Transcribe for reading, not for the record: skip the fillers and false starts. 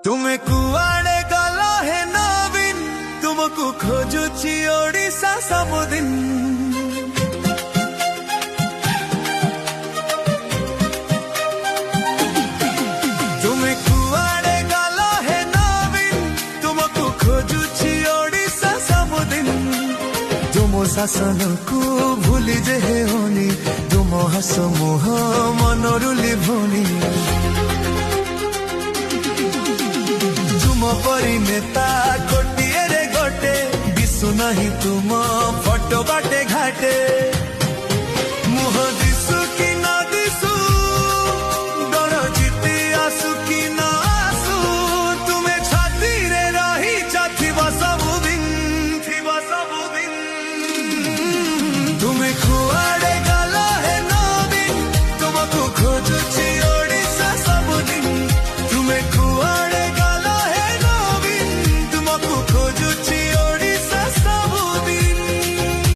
तुम्हें कुआड़े गला है नवीन तुमको खोजुची ओडिशा सबुदिन तुम्हें कुआड़े गला है नवीन तुमको खोजुची ओडिशा सबुदिन तुम शासन को भूली जे होनी तुम हस मुह मनरुली भोनी परी नेता गोटे रे गोटे दिशु नहीं तुम फटो बाटे घाटे।